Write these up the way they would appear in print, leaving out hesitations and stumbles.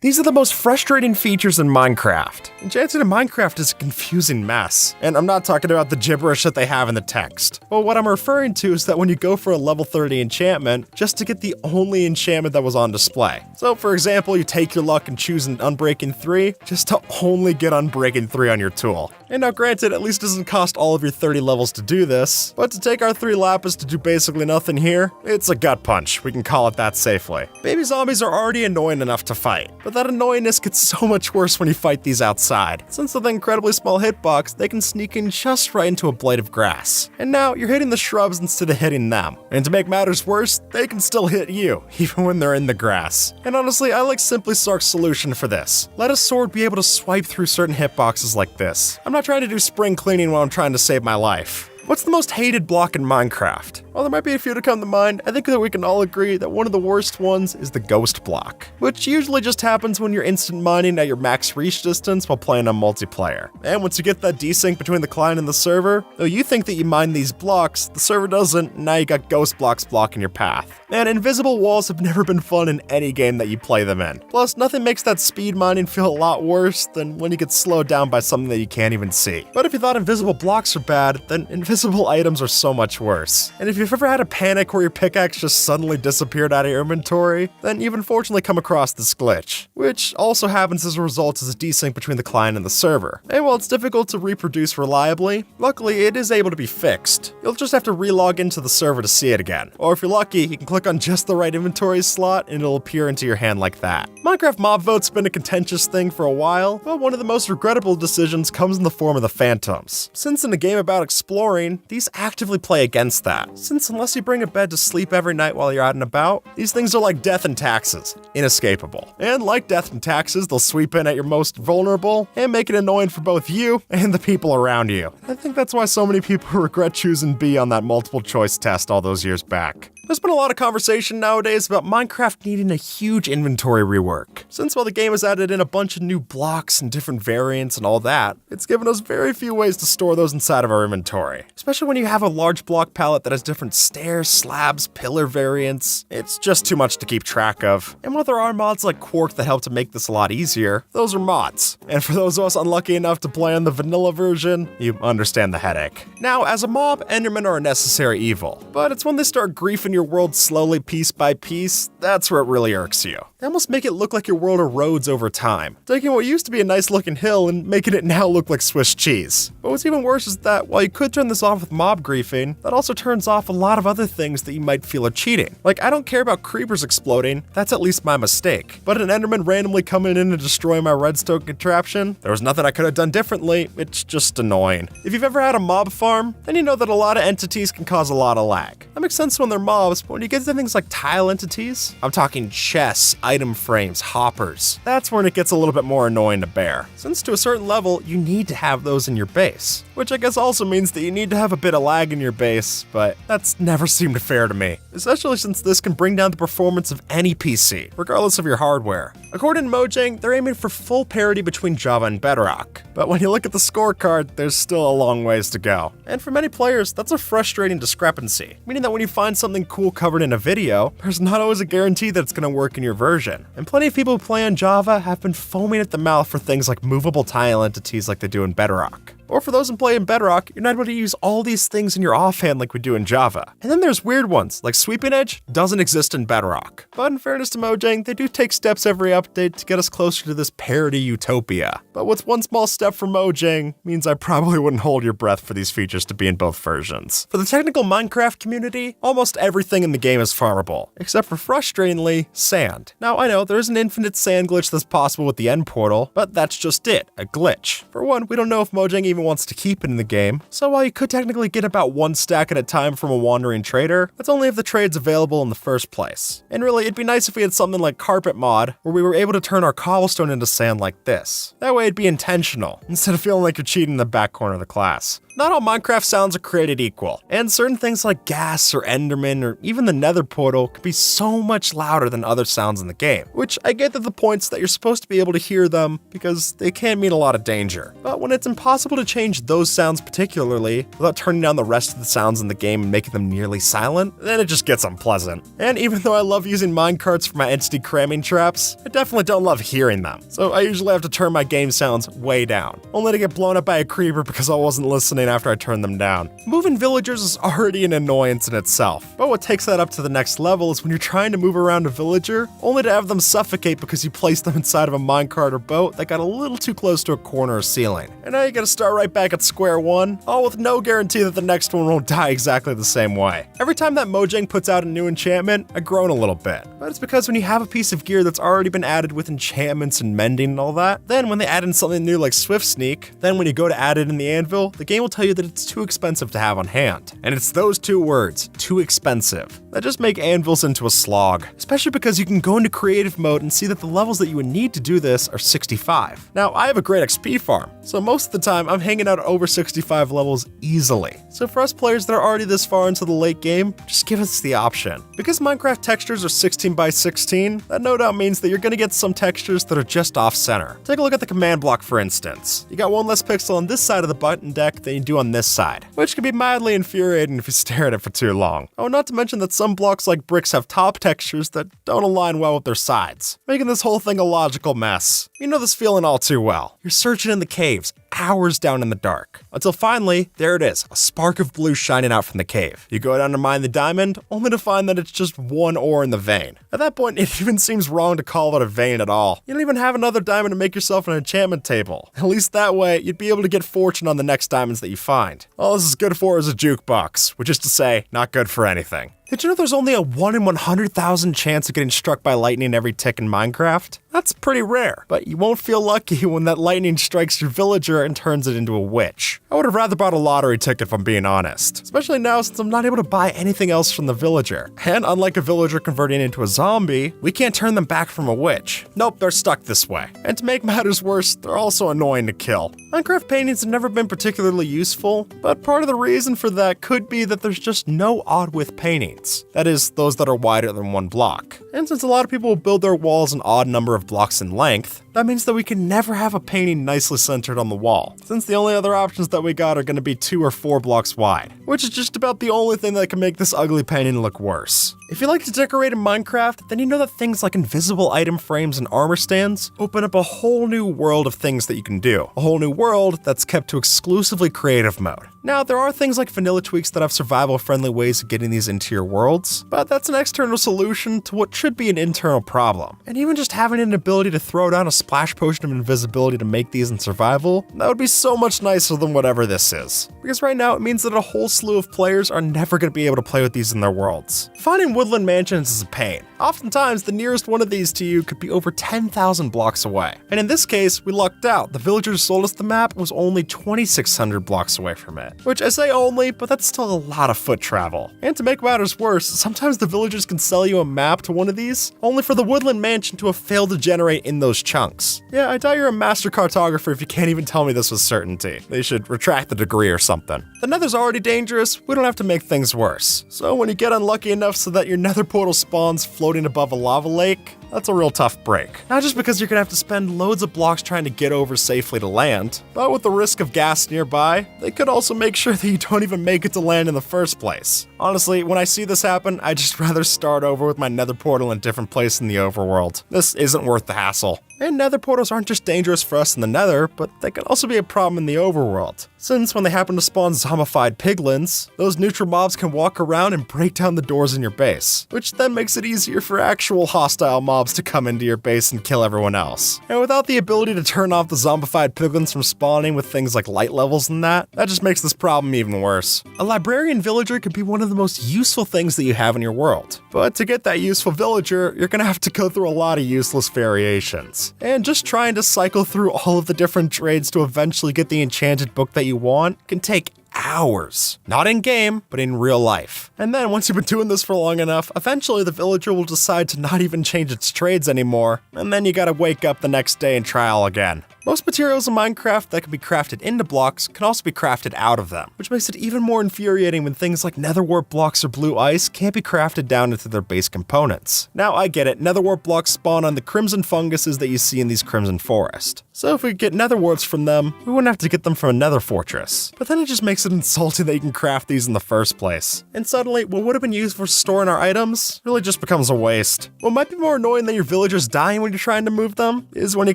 These are the most frustrating features in Minecraft. Enchanting in Minecraft is a confusing mess, and I'm not talking about the gibberish that they have in the text. But what I'm referring to is that when you go for a level 30 enchantment, just to get the only enchantment that was on display. So for example, you take your luck and choose an Unbreaking 3, just to only get Unbreaking 3 on your tool. And now granted, at least it doesn't cost all of your 30 levels to do this, but to take our 3 lapis to do basically nothing here, it's a gut punch, we can call it that safely. Baby zombies are already annoying enough to fight, but that annoyingness gets so much worse when you fight these outside. Since with an incredibly small hitbox, they can sneak in just right into a blade of grass. And now you're hitting the shrubs instead of hitting them. And to make matters worse, they can still hit you, even when they're in the grass. And honestly, I like Simply Sark's solution for this. Let a sword be able to swipe through certain hitboxes like this. I'm not trying to do spring cleaning while I'm trying to save my life. What's the most hated block in Minecraft? Well, there might be a few to come to mind. I think that we can all agree that one of the worst ones is the ghost block, which usually just happens when you're instant mining at your max reach distance while playing on multiplayer. And once you get that desync between the client and the server, though you think that you mine these blocks, the server doesn't, and now you got ghost blocks blocking your path. And invisible walls have never been fun in any game that you play them in. Plus, nothing makes that speed mining feel a lot worse than when you get slowed down by something that you can't even see. But if you thought invisible blocks are bad, then invisible items are so much worse. And if you've ever had a panic where your pickaxe just suddenly disappeared out of your inventory, then you've unfortunately come across this glitch, which also happens as a result of a desync between the client and the server. And while it's difficult to reproduce reliably, luckily it is able to be fixed. You'll just have to relog into the server to see it again. Or if you're lucky, you can click on just the right inventory slot and it'll appear into your hand like that. Minecraft mob vote's been a contentious thing for a while, but one of the most regrettable decisions comes in the form of the phantoms. Since in a game about exploring, these actively play against that, since unless you bring a bed to sleep every night while you're out and about, these things are like death and taxes, inescapable. And like death and taxes, they'll sweep in at your most vulnerable and make it annoying for both you and the people around you. I think that's why so many people regret choosing B on that multiple choice test all those years back. There's been a lot of conversation nowadays about Minecraft needing a huge inventory rework. Since while the game has added in a bunch of new blocks and different variants and all that, it's given us very few ways to store those inside of our inventory. Especially when you have a large block palette that has different stairs, slabs, pillar variants. It's just too much to keep track of. And while there are mods like Quark that help to make this a lot easier, those are mods. And for those of us unlucky enough to play on the vanilla version, you understand the headache. Now, as a mob, Endermen are a necessary evil, but it's when they start griefing your world slowly piece by piece, that's where it really irks you. They almost make it look like your world erodes over time, taking what used to be a nice looking hill and making it now look like Swiss cheese. But what's even worse is that while you could turn this off with mob griefing, that also turns off a lot of other things that you might feel are cheating. Like, I don't care about creepers exploding, that's at least my mistake. But an Enderman randomly coming in and destroying my redstone contraption, there was nothing I could have done differently, it's just annoying. If you've ever had a mob farm, then you know that a lot of entities can cause a lot of lag. That makes sense when they're mobs, but when you get to things like tile entities, I'm talking chests, item frames, hoppers, that's when it gets a little bit more annoying to bear. Since to a certain level, you need to have those in your base, which I guess also means that you need to have a bit of lag in your base, but that's never seemed fair to me, especially since this can bring down the performance of any PC, regardless of your hardware. According to Mojang, they're aiming for full parity between Java and Bedrock, but when you look at the scorecard, there's still a long ways to go. And for many players, that's a frustrating discrepancy, meaning that when you find something cool covered in a video, there's not always a guarantee that it's going to work in your version. And plenty of people who play on Java have been foaming at the mouth for things like movable tile entities like they do in Bedrock. Or for those who play in Bedrock, you're not able to use all these things in your offhand like we do in Java. And then there's weird ones, like Sweeping Edge doesn't exist in Bedrock. But in fairness to Mojang, they do take steps every update to get us closer to this parity utopia. But what's one small step for Mojang means I probably wouldn't hold your breath for these features to be in both versions. For the technical Minecraft community, almost everything in the game is farmable, except for frustratingly, sand. Now I know there's an infinite sand glitch that's possible with the end portal, but that's just it, a glitch. For one, we don't know if Mojang even wants to keep it in the game, so while you could technically get about one stack at a time from a wandering trader, that's only if the trade's available in the first place. And really, it'd be nice if we had something like Carpet Mod, where we were able to turn our cobblestone into sand like this. That way it'd be intentional, instead of feeling like you're cheating in the back corner of the class. not all Minecraft sounds are created equal, and certain things like gas or Enderman or even the Nether portal can be so much louder than other sounds in the game, which I get that the point's that you're supposed to be able to hear them because they can mean a lot of danger. But when it's impossible to change those sounds particularly without turning down the rest of the sounds in the game and making them nearly silent, then it just gets unpleasant. And even though I love using minecarts for my entity cramming traps, I definitely don't love hearing them. So I usually have to turn my game sounds way down, only to get blown up by a creeper because I wasn't listening after I turned them down. Moving villagers is already an annoyance in itself, but what takes that up to the next level is when you're trying to move around a villager, only to have them suffocate because you placed them inside of a minecart or boat that got a little too close to a corner or ceiling. And now you gotta start right back at square one, all with no guarantee that the next one won't die exactly the same way. Every time that Mojang puts out a new enchantment, I groan a little bit. But it's because when you have a piece of gear that's already been added with enchantments and mending and all that, then when they add in something new like Swift Sneak, then when you go to add it in the anvil, the game will tell you that it's too expensive to have on hand. And it's those two words, too expensive, that just make anvils into a slog. Especially because you can go into creative mode and see that the levels that you would need to do this are 65. Now, I have a great XP farm, so most of the time I'm hanging out at over 65 levels easily. So for us players that are already this far into the late game, just give us the option. Because Minecraft textures are 16 by 16, that no doubt means that you're gonna get some textures that are just off center. Take a look at the command block for instance. You got one less pixel on this side of the button deck than you do on this side, which can be mildly infuriating if you stare at it for too long. Oh, not to mention that some blocks like bricks have top textures that don't align well with their sides, making this whole thing a logical mess. You know this feeling all too well. You're searching in the caves, hours down in the dark, until finally, there it is, a spark of blue shining out from the cave. You go down to mine the diamond, only to find that it's just one ore in the vein. At that point, it even seems wrong to call it a vein at all. You don't even have another diamond to make yourself an enchantment table. At least that way, you'd be able to get fortune on the next diamonds that you find. All this is good for is a jukebox, which is to say, not good for anything. Did you know there's only a 1 in 100,000 chance of getting struck by lightning every tick in Minecraft? That's pretty rare, but you won't feel lucky when that lightning strikes your villager and turns it into a witch. I would have rather bought a lottery ticket if I'm being honest, especially now since I'm not able to buy anything else from the villager. And unlike a villager converting into a zombie, we can't turn them back from a witch. Nope, they're stuck this way. And to make matters worse, they're also annoying to kill. Minecraft paintings have never been particularly useful, but part of the reason for that could be that there's just no odd width paintings. That is, those that are wider than one block. And since a lot of people will build their walls an odd number of blocks in length, that means that we can never have a painting nicely centered on the wall, since the only other options that we got are going to be 2 or 4 blocks wide, which is just about the only thing that can make this ugly painting look worse. If you like to decorate in Minecraft, then you know that things like invisible item frames and armor stands open up a whole new world of things that you can do. A whole new world that's kept to exclusively creative mode. Now, there are things like vanilla tweaks that have survival-friendly ways of getting these into your worlds, but that's an external solution to what should be an internal problem. And even just having an ability to throw down a splash potion of invisibility to make these in survival, that would be so much nicer than whatever this is. Because right now, it means that a whole slew of players are never going to be able to play with these in their worlds. Finding woodland mansions is a pain. Oftentimes, the nearest one of these to you could be over 10,000 blocks away. And in this case, we lucked out. The villager who sold us the map was only 2,600 blocks away from it. Which I say only, but that's still a lot of foot travel. And to make matters worse, sometimes the villagers can sell you a map to one of these, only for the woodland mansion to have failed to generate in those chunks. Yeah, I doubt you're a master cartographer if you can't even tell me this with certainty. They should retract the degree or something. The nether's already dangerous, we don't have to make things worse. So when you get unlucky enough so that your nether portal spawns floating above a lava lake, that's a real tough break. Not just because you're gonna have to spend loads of blocks trying to get over safely to land, but with the risk of gas nearby, they could also make sure that you don't even make it to land in the first place. Honestly, when I see this happen, I'd just rather start over with my nether portal in a different place in the overworld. This isn't worth the hassle. And nether portals aren't just dangerous for us in the nether, but they can also be a problem in the overworld. Since when they happen to spawn zombified piglins, those neutral mobs can walk around and break down the doors in your base, which then makes it easier for actual hostile mobs to come into your base and kill everyone else. And without the ability to turn off the zombified piglins from spawning with things like light levels and that just makes this problem even worse. A librarian villager could be one of the most useful things that you have in your world. But to get that useful villager, you're gonna have to go through a lot of useless variations. And just trying to cycle through all of the different trades to eventually get the enchanted book that you want can take hours. Not in game, but in real life. And then once you've been doing this for long enough, eventually the villager will decide to not even change its trades anymore, and then you gotta wake up the next day and try all again. Most materials in Minecraft that can be crafted into blocks can also be crafted out of them, which makes it even more infuriating when things like nether wart blocks or blue ice can't be crafted down into their base components. Now I get it, nether wart blocks spawn on the crimson funguses that you see in these crimson forest. So if we could get nether warts from them, we wouldn't have to get them from a nether fortress. But then it just makes it insulting that you can craft these in the first place. And suddenly, what would have been used for storing our items really just becomes a waste. What might be more annoying than your villagers dying when you're trying to move them is when you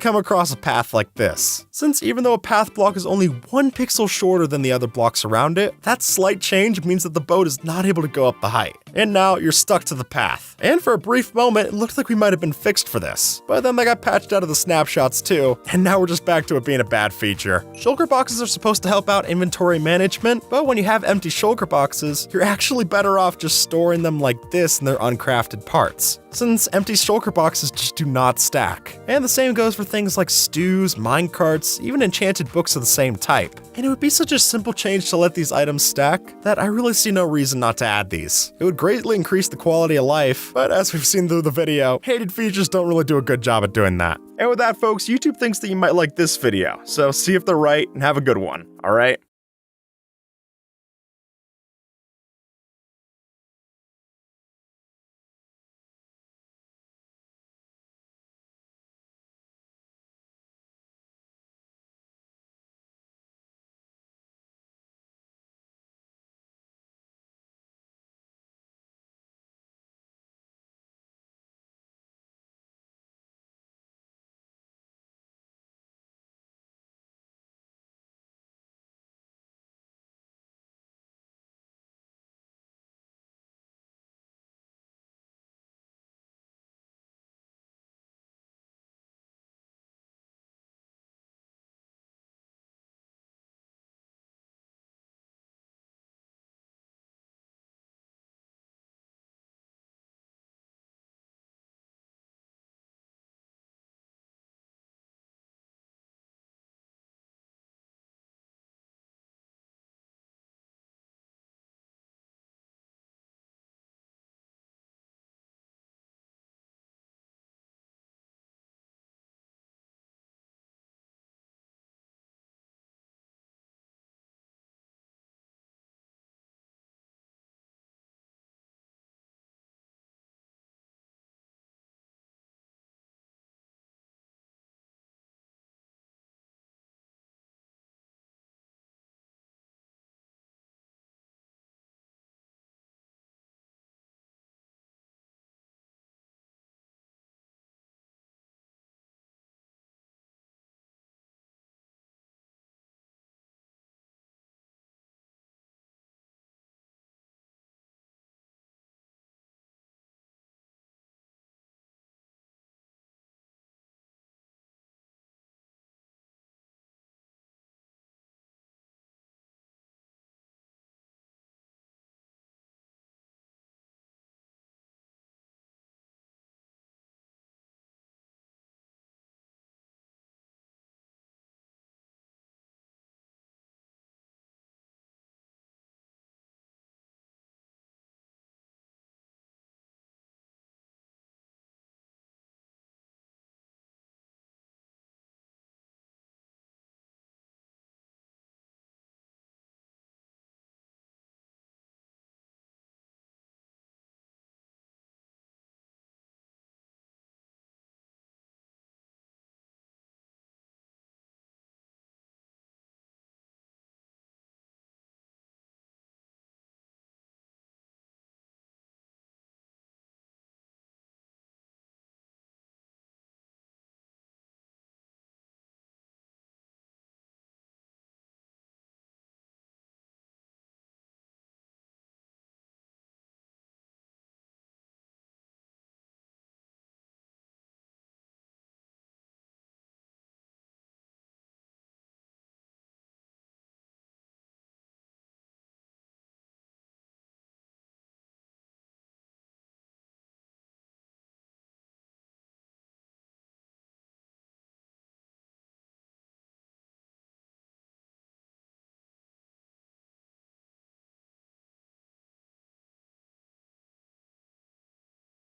come across a path like this. Since even though a path block is only 1 pixel shorter than the other blocks around it, that slight change means that the boat is not able to go up the height. And now you're stuck to the path. And for a brief moment, it looked like we might have been fixed for this. But then they got patched out of the snapshots too, and now we're just back to it being a bad feature. Shulker boxes are supposed to help out inventory management, but when you have empty shulker boxes, you're actually better off just storing them like this in their uncrafted parts, since empty shulker boxes just do not stack. And the same goes for things like stews, minecarts, even enchanted books of the same type. And it would be such a simple change to let these items stack that I really see no reason not to add these. It would greatly increase the quality of life, but as we've seen through the video, hated features don't really do a good job at doing that. And with that, folks, YouTube thinks that you might like this video, so see if they're right and have a good one, alright?